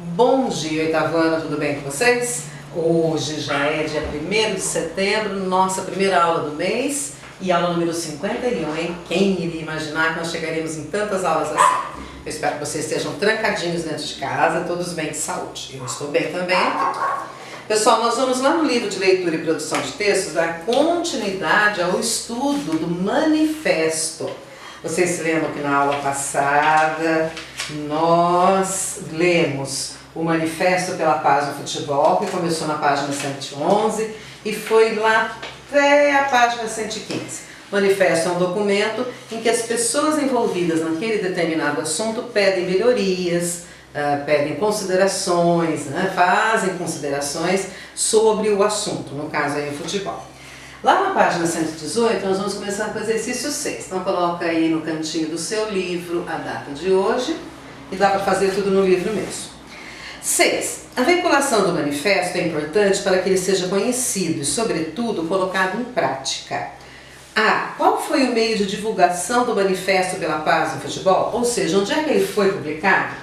Bom dia, oitavo ano, tudo bem com vocês? Hoje já é dia 1º de setembro, nossa primeira aula do mês e aula número 51, hein? Quem iria imaginar que nós chegaremos em tantas aulas assim? Eu espero que vocês estejam trancadinhos dentro de casa, todos bem de saúde. Eu estou bem também. Pessoal, nós vamos lá no livro de leitura e produção de textos dar continuidade ao estudo do manifesto. Vocês se lembram que na aula passada nós lemos o Manifesto pela Paz no Futebol, que começou na página 111 e foi lá até a página 115. O manifesto é um documento em que as pessoas envolvidas naquele determinado assunto pedem melhorias, pedem considerações, fazem considerações sobre o assunto, no caso aí o futebol. Lá na página 118 nós vamos começar com o exercício 6, então coloca aí no cantinho do seu livro a data de hoje e dá para fazer tudo no livro mesmo. 6. A veiculação do manifesto é importante para que ele seja conhecido e, sobretudo, colocado em prática. A. Qual foi o meio de divulgação do Manifesto pela Paz no Futebol? Ou seja, onde é que ele foi publicado?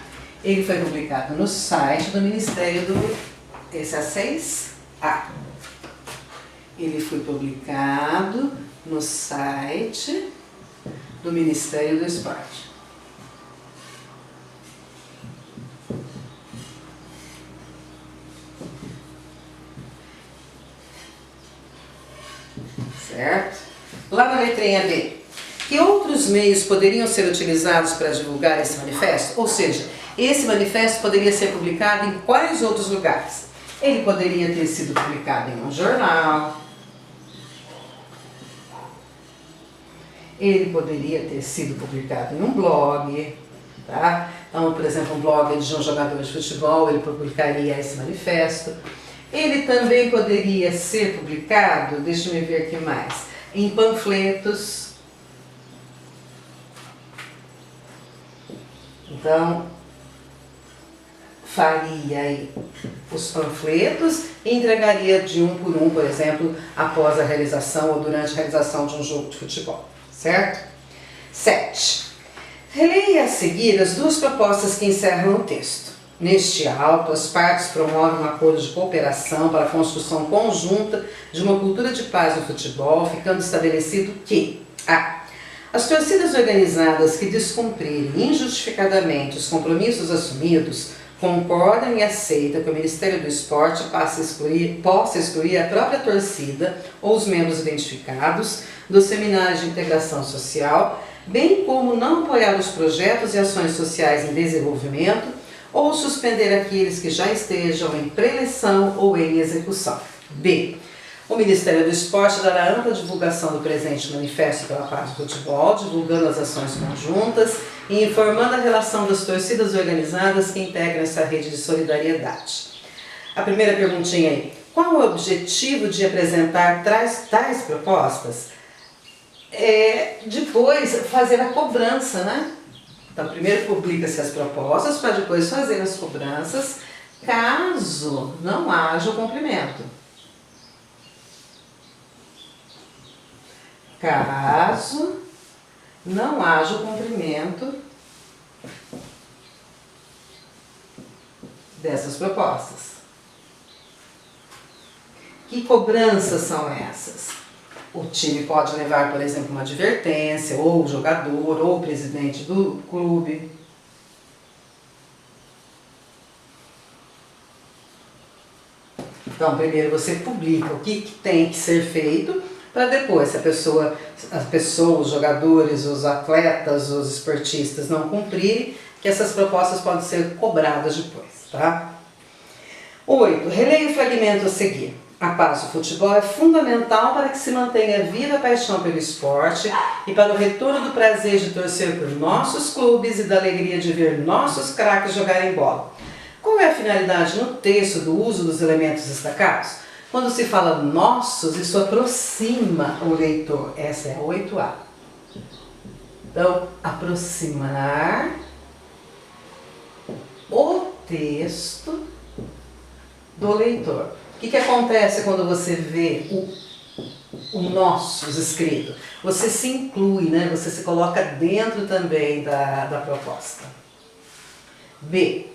Ele foi publicado no site do Ministério do... Esse é 6A. Ele foi publicado no site do Ministério do Esporte. Certo? Lá na letrinha B. Que outros meios poderiam ser utilizados para divulgar esse manifesto? Ou seja, esse manifesto poderia ser publicado em quais outros lugares? Ele poderia ter sido publicado em um jornal. Ele poderia ter sido publicado em um blog. Tá? Então, por exemplo, um blog de um jogador de futebol, ele publicaria esse manifesto. Ele também poderia ser publicado, deixa eu ver aqui mais, em panfletos. Então, faria aí os panfletos e entregaria de um por um, por exemplo, após a realização ou durante a realização de um jogo de futebol, certo? 7. Releia a seguir as duas propostas que encerram o texto. Neste auto, as partes promovem um acordo de cooperação para a construção conjunta de uma cultura de paz no futebol, ficando estabelecido que a. As torcidas organizadas que descumprirem injustificadamente os compromissos assumidos concordam e aceitam que o Ministério do Esporte possa excluir a própria torcida ou os membros identificados dos seminários de integração social, bem como não apoiar os projetos e ações sociais em desenvolvimento ou suspender aqueles que já estejam em preleção ou em execução. B. O Ministério do Esporte dará ampla divulgação do presente Manifesto pela Paz do Futebol, divulgando as ações conjuntas e informando a relação das torcidas organizadas que integram essa rede de solidariedade. A primeira perguntinha aí. Qual o objetivo de apresentar tais propostas? Depois fazer a cobrança, né? Então, primeiro publica-se as propostas para depois fazer as cobranças, caso não haja o cumprimento. Caso não haja o cumprimento dessas propostas. Que cobranças são essas? O time pode levar, por exemplo, uma advertência, ou o jogador, ou o presidente do clube. Então, primeiro você publica o que tem que ser feito, para depois, se as pessoas, os jogadores, os atletas, os esportistas não cumprirem, que essas propostas podem ser cobradas depois, tá? 8. Releia o fragmento a seguir. A paz do futebol é fundamental para que se mantenha viva a paixão pelo esporte e para o retorno do prazer de torcer por nossos clubes e da alegria de ver nossos craques jogarem bola. Qual é a finalidade no texto do uso dos elementos destacados? Quando se fala nossos, isso aproxima o leitor. Essa é a 8A. Então, aproximar o texto do leitor. O que acontece quando você vê o nossos escrito? Você se inclui, né? Você se coloca dentro também da proposta. B.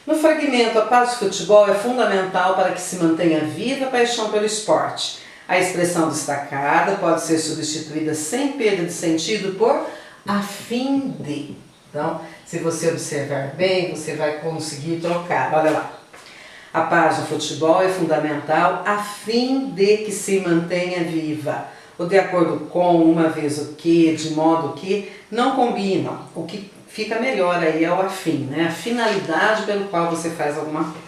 No fragmento, a paz do futebol é fundamental para que se mantenha viva a paixão pelo esporte. A expressão destacada pode ser substituída sem perda de sentido por a fim de. Então, se você observar bem, você vai conseguir trocar. Olha lá. A paz do futebol é fundamental a fim de que se mantenha viva. O de acordo com, uma vez o que, de modo que, não combinam. O que fica melhor aí é o afim, né? A finalidade pelo qual você faz alguma coisa.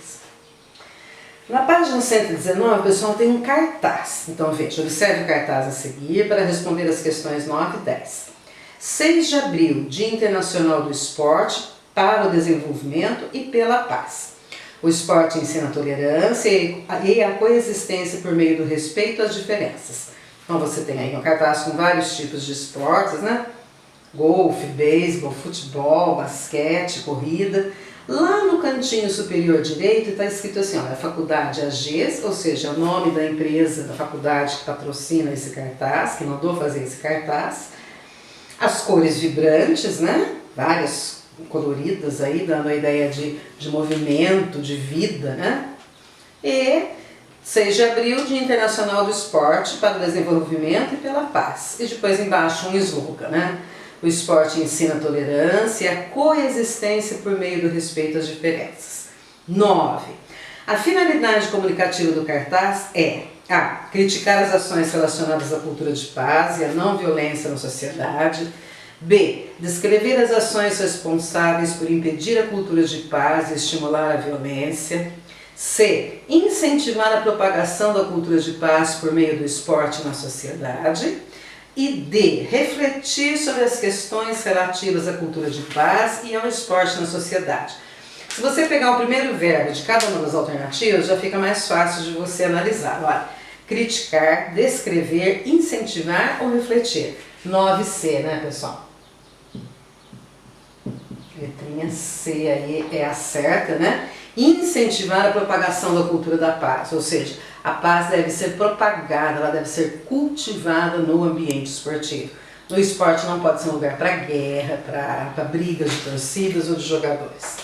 Na página 119, pessoal, tem um cartaz. Então, veja, observe o cartaz a seguir para responder as questões 9 e 10. 6 de abril, Dia Internacional do Esporte para o Desenvolvimento e pela Paz. O esporte ensina a tolerância e a coexistência por meio do respeito às diferenças. Então você tem aí um cartaz com vários tipos de esportes, né? Golfe, beisebol, futebol, basquete, corrida. Lá no cantinho superior direito está escrito assim, olha, Faculdade AGES, ou seja, o nome da empresa, da faculdade que patrocina esse cartaz, que mandou fazer esse cartaz. As cores vibrantes, né? Várias coloridas aí, dando a ideia de movimento, de vida, né? E 6 de abril, Dia Internacional do Esporte para o Desenvolvimento e pela Paz. E depois embaixo um slogan, né? O esporte ensina a tolerância e a coexistência por meio do respeito às diferenças. 9. A finalidade comunicativa do cartaz é a. Criticar as ações relacionadas à cultura de paz e à não violência na sociedade. B. Descrever as ações responsáveis por impedir a cultura de paz e estimular a violência. C. Incentivar a propagação da cultura de paz por meio do esporte na sociedade. E D. Refletir sobre as questões relativas à cultura de paz e ao esporte na sociedade. Se você pegar o primeiro verbo de cada uma das alternativas, já fica mais fácil de você analisar. Olha, criticar, descrever, incentivar ou refletir. 9C, né, pessoal? Letrinha C aí é a certa, né? Incentivar a propagação da cultura da paz, ou seja, a paz deve ser propagada, ela deve ser cultivada no ambiente esportivo. No esporte não pode ser um lugar para guerra, para brigas de torcidas ou de jogadores.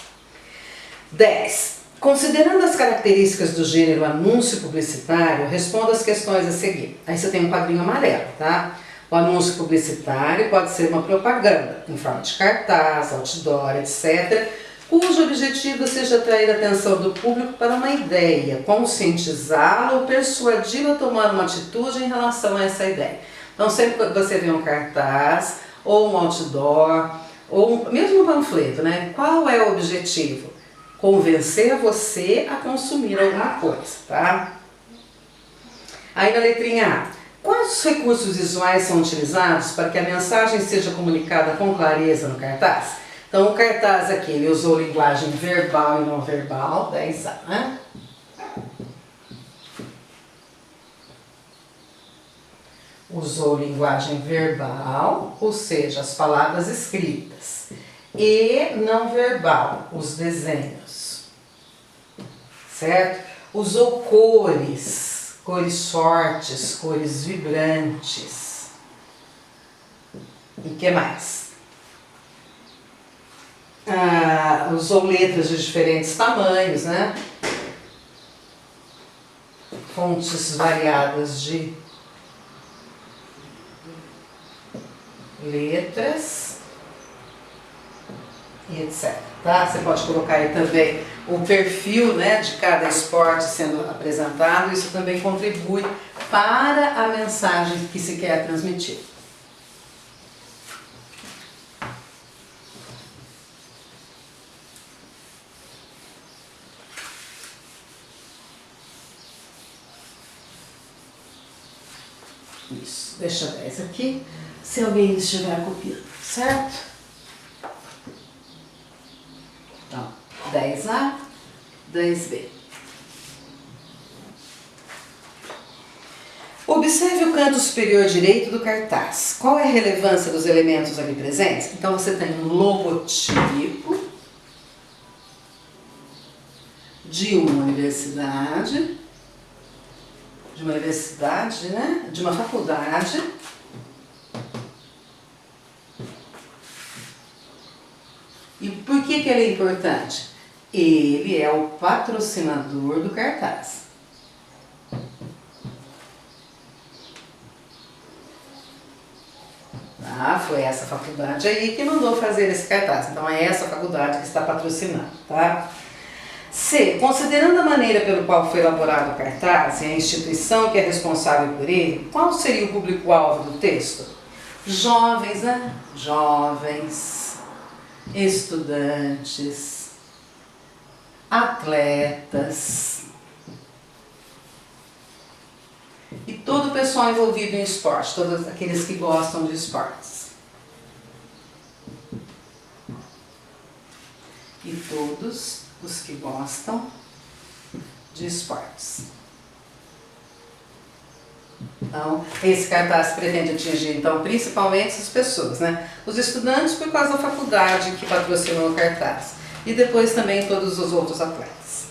10. Considerando as características do gênero anúncio publicitário, responda as questões a seguir. Aí você tem um quadrinho amarelo, tá? O anúncio publicitário pode ser uma propaganda, em forma de cartaz, outdoor, etc., cujo objetivo seja atrair a atenção do público para uma ideia, conscientizá-lo ou persuadi-lo a tomar uma atitude em relação a essa ideia. Então, sempre que você vê um cartaz, ou um outdoor, ou mesmo um panfleto, né? Qual é o objetivo? Convencer você a consumir alguma coisa, tá? Aí na letrinha A, quais recursos visuais são utilizados para que a mensagem seja comunicada com clareza no cartaz? Então, o cartaz aqui, ele usou linguagem verbal e não verbal, 10A, né? Usou linguagem verbal, ou seja, as palavras escritas, e não verbal, os desenhos, certo? Usou cores, cores fortes, cores vibrantes. E o que mais? Usou letras de diferentes tamanhos, né? Fontes variadas de letras e etc. Tá? Você pode colocar aí também o perfil, né, de cada esporte sendo apresentado. Isso também contribui para a mensagem que se quer transmitir. Isso, deixa 10 aqui, se alguém estiver copiando, certo? Então, 10A, 10B. Observe o canto superior direito do cartaz. Qual é a relevância dos elementos ali presentes? Então, você tem um logotipo de uma universidade, né? De uma faculdade. E por que ele é importante? Ele é o patrocinador do cartaz. Tá? Foi essa faculdade aí que mandou fazer esse cartaz. Então é essa faculdade que está patrocinando, tá? C. Considerando a maneira pelo qual foi elaborado o cartaz e a instituição que é responsável por ele, qual seria o público-alvo do texto? Jovens, né? Jovens, estudantes, atletas e todo o pessoal envolvido em esporte, todos aqueles que gostam de esportes. E todos os que gostam de esportes. Então, esse cartaz pretende atingir, então, principalmente essas pessoas, né? Os estudantes por causa da faculdade que patrocinou o cartaz. E depois também todos os outros atletas.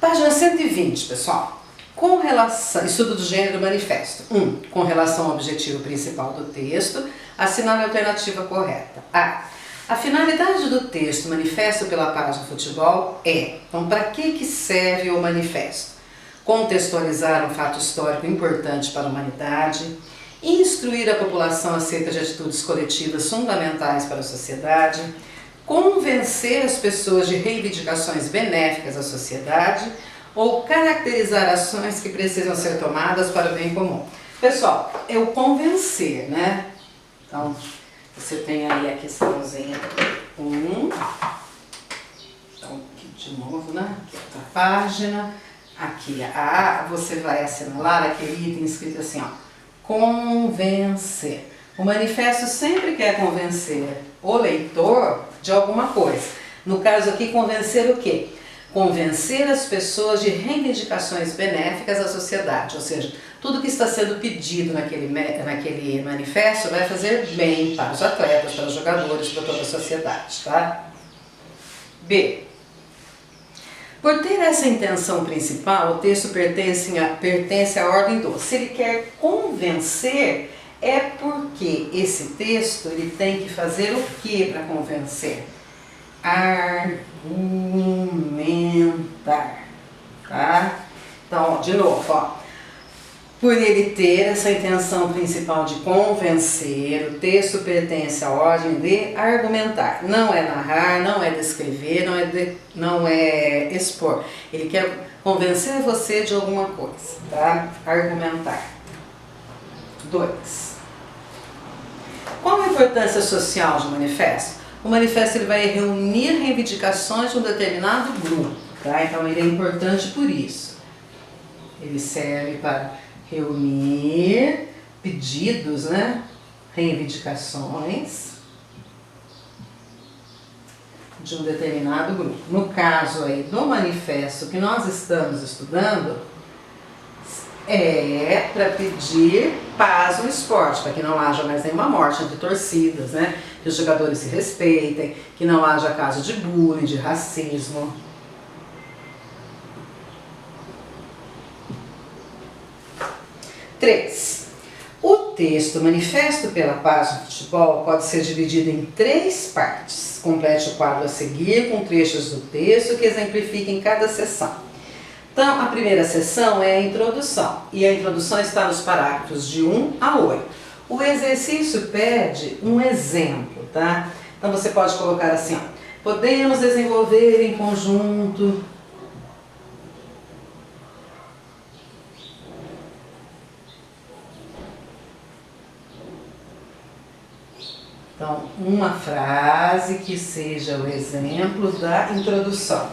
Página 120, pessoal. Com relação, estudo do gênero manifesto. 1. Com relação ao objetivo principal do texto, assinale a alternativa correta. A finalidade do texto manifesto pela página futebol é, então, para que serve o manifesto? Contextualizar um fato histórico importante para a humanidade, instruir a população acerca de atitudes coletivas fundamentais para a sociedade, convencer as pessoas de reivindicações benéficas à sociedade ou caracterizar ações que precisam ser tomadas para o bem comum. Pessoal, é o convencer, né? Então, você tem aí a questãozinha 1. Então, aqui de novo, né? Aqui outra página. Aqui a você vai assinalar aquele item escrito assim, ó. Convencer. O manifesto sempre quer convencer o leitor de alguma coisa. No caso aqui, convencer o quê? Convencer as pessoas de reivindicações benéficas à sociedade, ou seja, tudo que está sendo pedido naquele manifesto vai fazer bem para os atletas, para os jogadores, para toda a sociedade, tá? B. Por ter essa intenção principal, o texto pertence à ordem do. Se ele quer convencer, é porque esse texto ele tem que fazer o que para convencer? Argumentar, tá? Então, ó, de novo, ó. Por ele ter essa intenção principal de convencer, o texto pertence à ordem de argumentar. Não é narrar, não é descrever, não é expor. Ele quer convencer você de alguma coisa, tá? Argumentar. 2. Qual a importância social do manifesto? O manifesto ele vai reunir reivindicações de um determinado grupo, tá? Então ele é importante por isso. Ele serve para reunir pedidos, né? Reivindicações de um determinado grupo. No caso aí do manifesto que nós estamos estudando, é para pedir paz no esporte, para que não haja mais nenhuma morte entre torcidas, né? Que os jogadores se respeitem, que não haja caso de bullying, de racismo. 3. O texto manifesto pela página de futebol pode ser dividido em 3 partes. Complete o quadro a seguir com trechos do texto que exemplifiquem cada seção. Então, a primeira seção é a introdução, e a introdução está nos parágrafos de 1 a 8. O exercício pede um exemplo, tá? Então você pode colocar assim, ó. Podemos desenvolver em conjunto. Então, uma frase que seja o exemplo da introdução.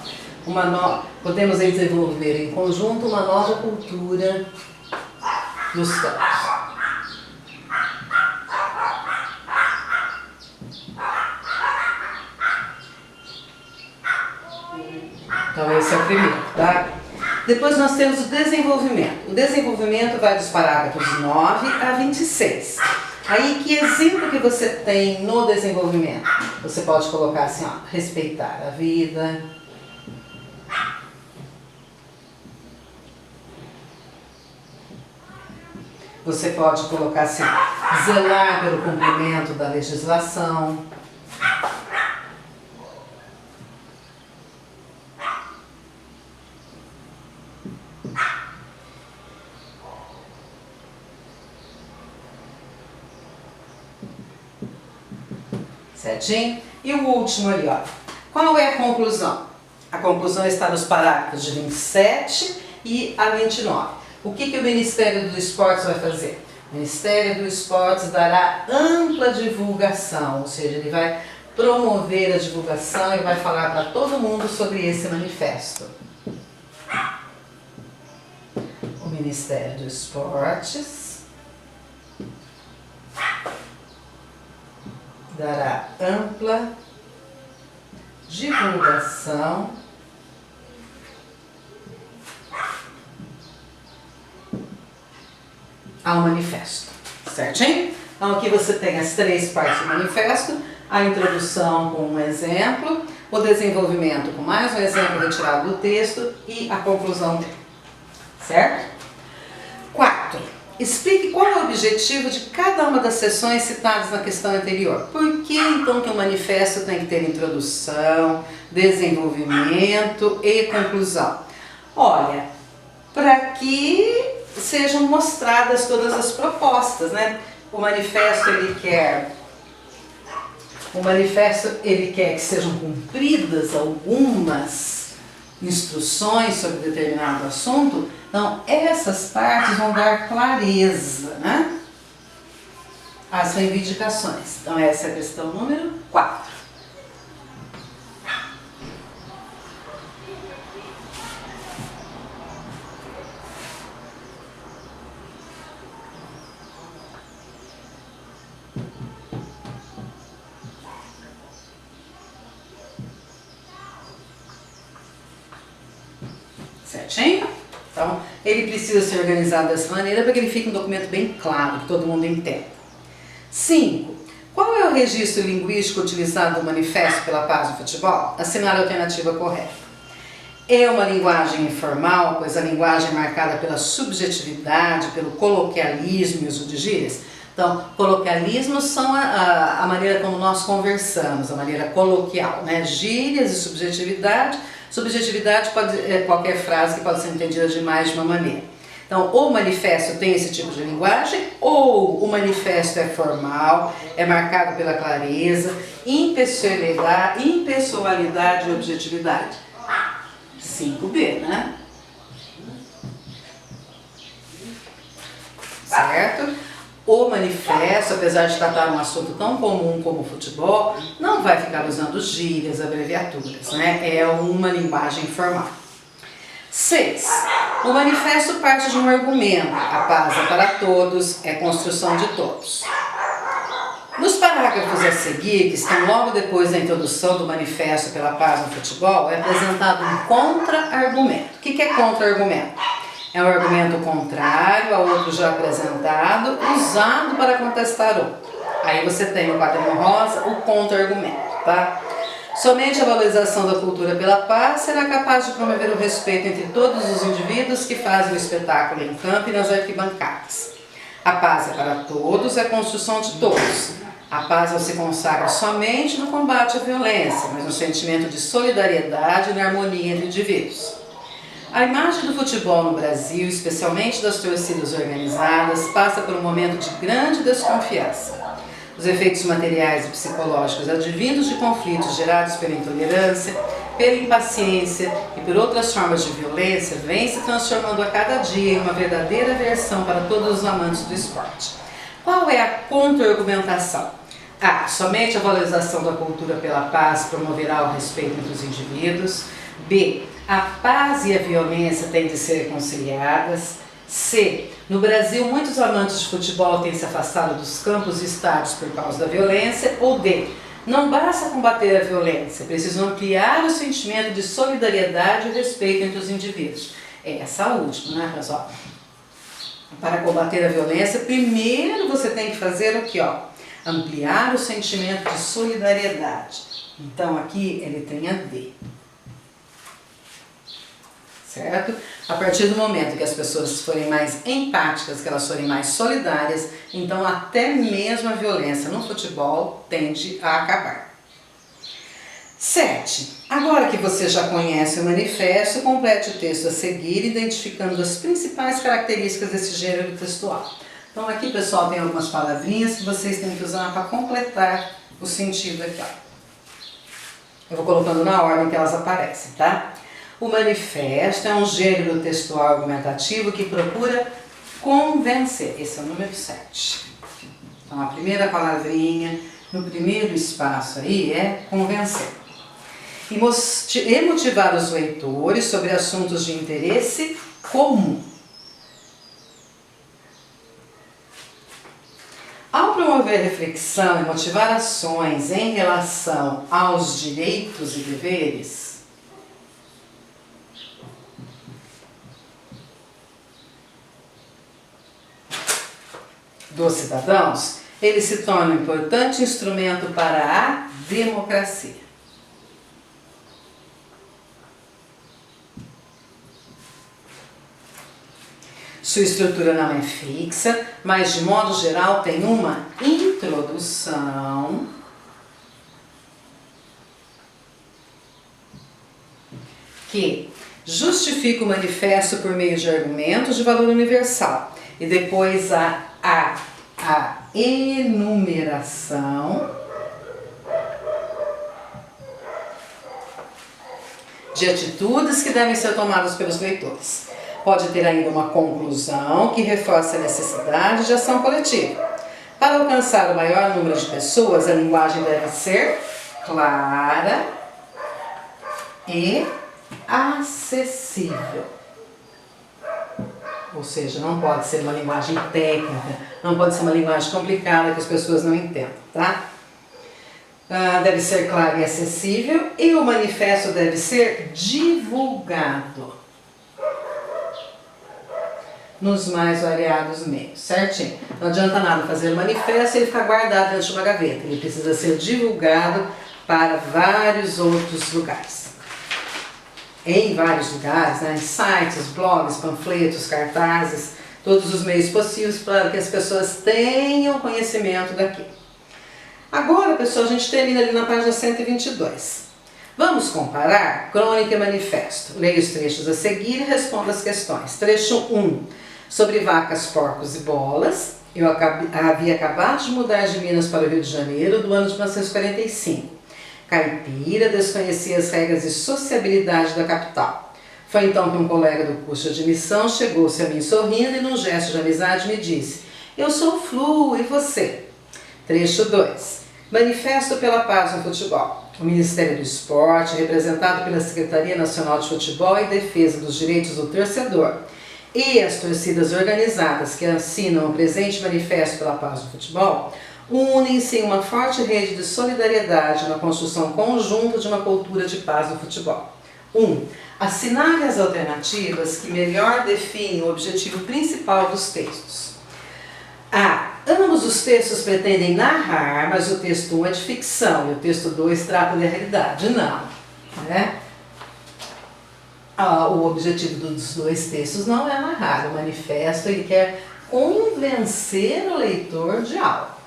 Podemos desenvolver em conjunto uma nova cultura dos campos. Então esse é o primeiro, tá? Depois nós temos o desenvolvimento. O desenvolvimento vai dos parágrafos 9 a 26. Aí, que exemplo que você tem no desenvolvimento? Você pode colocar assim, ó, respeitar a vida. Você pode colocar assim, zelar pelo cumprimento da legislação. certinho? E o último ali, ó. Qual é a conclusão? A conclusão está nos parágrafos de 27 e a 29. O que o Ministério do Esportes vai fazer? O Ministério do Esportes dará ampla divulgação, ou seja, ele vai promover a divulgação e vai falar para todo mundo sobre esse manifesto. O Ministério do Esportes dará ampla divulgação ao manifesto, certinho? Então aqui você tem as 3 partes do manifesto, a introdução com um exemplo, o desenvolvimento com mais um exemplo retirado do texto e a conclusão dele, certo? 4. Explique qual é o objetivo de cada uma das seções citadas na questão anterior. Por que então que o manifesto tem que ter introdução, desenvolvimento e conclusão? Olha, para que sejam mostradas todas as propostas, né? O manifesto ele quer que sejam cumpridas algumas instruções sobre determinado assunto. Então, essas partes vão dar clareza, né, às reivindicações. Então, essa é a questão número 4. Certinho? Então, ele precisa ser organizado dessa maneira para que ele fique um documento bem claro, que todo mundo entenda. 5. Qual é o registro linguístico utilizado no manifesto pela paz do futebol? Assinale a alternativa correta. É uma linguagem informal, pois a linguagem é marcada pela subjetividade, pelo coloquialismo e o uso de gírias. Então, coloquialismos são a maneira como nós conversamos, a maneira coloquial, né? Gírias e subjetividade. Subjetividade pode qualquer frase que pode ser entendida de mais de uma maneira. Então, ou o manifesto tem esse tipo de linguagem, ou o manifesto é formal, é marcado pela clareza, impessoalidade e objetividade. 5B, né? Certo? O manifesto, apesar de tratar um assunto tão comum como o futebol, não vai ficar usando gírias, abreviaturas, né? É uma linguagem formal. 6. O manifesto parte de um argumento. A paz é para todos, é construção de todos. Nos parágrafos a seguir, que estão logo depois da introdução do manifesto pela paz no futebol, é apresentado um contra-argumento. O que é contra-argumento? É um argumento contrário a outro já apresentado, usado para contestar outro. Aí você tem no quadrinho rosa o contra-argumento, tá? Somente a valorização da cultura pela paz será capaz de promover o respeito entre todos os indivíduos que fazem o espetáculo em campo e nas arquibancadas. A paz é para todos, é a construção de todos. A paz não se consagra somente no combate à violência, mas no sentimento de solidariedade e na harmonia entre indivíduos. A imagem do futebol no Brasil, especialmente das torcidas organizadas, passa por um momento de grande desconfiança. Os efeitos materiais e psicológicos advindos de conflitos gerados pela intolerância, pela impaciência e por outras formas de violência vêm se transformando a cada dia em uma verdadeira aversão para todos os amantes do esporte. Qual é a contra-argumentação? A. Somente a valorização da cultura pela paz promoverá o respeito entre os indivíduos. B. A paz e a violência têm de ser conciliadas. C. No Brasil, muitos amantes de futebol têm se afastado dos campos e estádios por causa da violência. Ou D. Não basta combater a violência, é preciso ampliar o sentimento de solidariedade e respeito entre os indivíduos. É essa última, né, pessoal? Para combater a violência, primeiro você tem que fazer o quê? Ampliar o sentimento de solidariedade. Então aqui ele tem a D. Certo? A partir do momento que as pessoas forem mais empáticas, que elas forem mais solidárias, então até mesmo a violência no futebol tende a acabar. 7. Agora que você já conhece o manifesto, complete o texto a seguir, identificando as principais características desse gênero textual. Então aqui, pessoal, tem algumas palavrinhas que vocês têm que usar para completar o sentido aqui, ó. Eu vou colocando na ordem que elas aparecem, tá? O manifesto é um gênero textual argumentativo que procura convencer. Esse é o número 7. Então, a primeira palavrinha no primeiro espaço aí é convencer. E motivar os leitores sobre assuntos de interesse comum. Ao promover reflexão e motivar ações em relação aos direitos e deveres, dos cidadãos, ele se torna um importante instrumento para a democracia. Sua estrutura não é fixa, mas de modo geral tem uma introdução que justifica o manifesto por meio de argumentos de valor universal e depois a enumeração de atitudes que devem ser tomadas pelos leitores. Pode ter ainda uma conclusão que reforça a necessidade de ação coletiva. Para alcançar o maior número de pessoas, a linguagem deve ser clara e acessível. Ou seja, não pode ser uma linguagem técnica, não pode ser uma linguagem complicada que as pessoas não entendam, tá? Deve ser claro e acessível e o manifesto deve ser divulgado nos mais variados meios, certinho? Não adianta nada fazer o manifesto e ele ficar guardado dentro de uma gaveta. Ele precisa ser divulgado para vários outros lugares. Em vários lugares, né? Em sites, blogs, panfletos, cartazes, todos os meios possíveis para que as pessoas tenham conhecimento daquilo. Agora, pessoal, a gente termina ali na página 122. Vamos comparar crônica e manifesto. Leia os trechos a seguir e responda as questões. Trecho 1. Sobre vacas, porcos e bolas. Eu havia acabado de mudar de Minas para o Rio de Janeiro do ano de 1945. Caipira, desconhecia as regras de sociabilidade da capital. Foi então que um colega do curso de admissão chegou-se a mim sorrindo e num gesto de amizade me disse: eu sou o Flu, e você? Trecho 2. Manifesto pela paz no futebol. O Ministério do Esporte, representado pela Secretaria Nacional de Futebol e Defesa dos Direitos do Torcedor, e as torcidas organizadas que assinam o presente manifesto pela paz no futebol, unem-se em uma forte rede de solidariedade na construção conjunta de uma cultura de paz no futebol. 1. Assinale as alternativas que melhor definem o objetivo principal dos textos. A. Ambos os textos pretendem narrar, mas o texto 1 é de ficção e o texto 2 trata da realidade. Não, né? O objetivo dos dois textos não é narrar. O manifesto ele quer convencer o leitor de algo.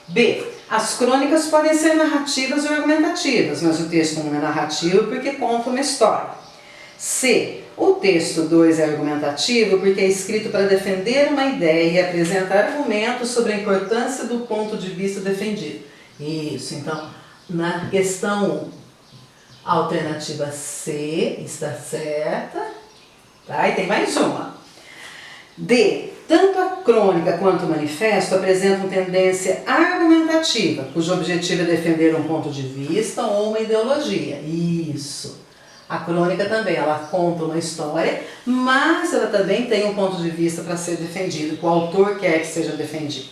B. As crônicas podem ser narrativas ou argumentativas, mas o texto 1 é narrativo porque conta uma história. C. O texto 2 é argumentativo porque é escrito para defender uma ideia e apresentar argumentos sobre a importância do ponto de vista defendido. Isso, então, na questão 1, a alternativa C está certa, tá? E tem mais uma. D. Tanto a crônica quanto o manifesto apresentam tendência argumentativa, cujo objetivo é defender um ponto de vista ou uma ideologia. Isso. A crônica também, ela conta uma história, mas ela também tem um ponto de vista para ser defendido, que o autor quer que seja defendido.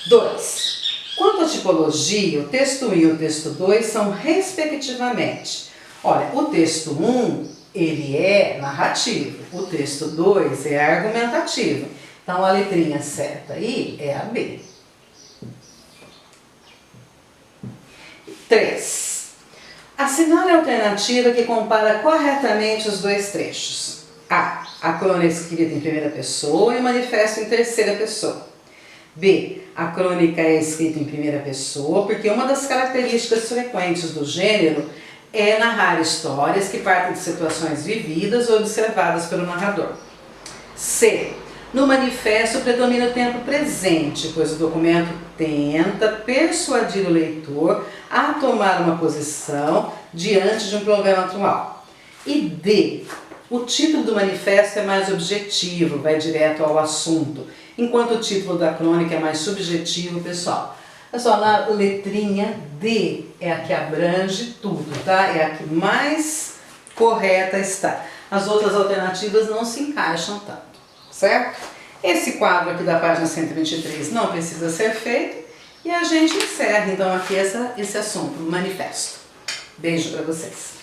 2. Quanto à tipologia, o texto 1 e o texto 2 são respectivamente. Olha, o texto 1, ele é narrativo, o texto 2 é argumentativo. Então a letrinha certa aí é a B. 3. Assinale a alternativa que compara corretamente os dois trechos. A. A crônica é escrita em primeira pessoa e o manifesto em terceira pessoa. B. A crônica é escrita em primeira pessoa porque uma das características frequentes do gênero é narrar histórias que partem de situações vividas ou observadas pelo narrador. C. No manifesto predomina o tempo presente, pois o documento tenta persuadir o leitor a tomar uma posição diante de um problema atual. E D, o título do manifesto é mais objetivo, vai direto ao assunto, enquanto o título da crônica é mais subjetivo e pessoal. Pessoal, na letrinha D é a que abrange tudo, tá? É a que mais correta está. As outras alternativas não se encaixam tanto, certo? Esse quadro aqui da página 123 não precisa ser feito e a gente encerra então aqui esse assunto, manifesto. Beijo para vocês.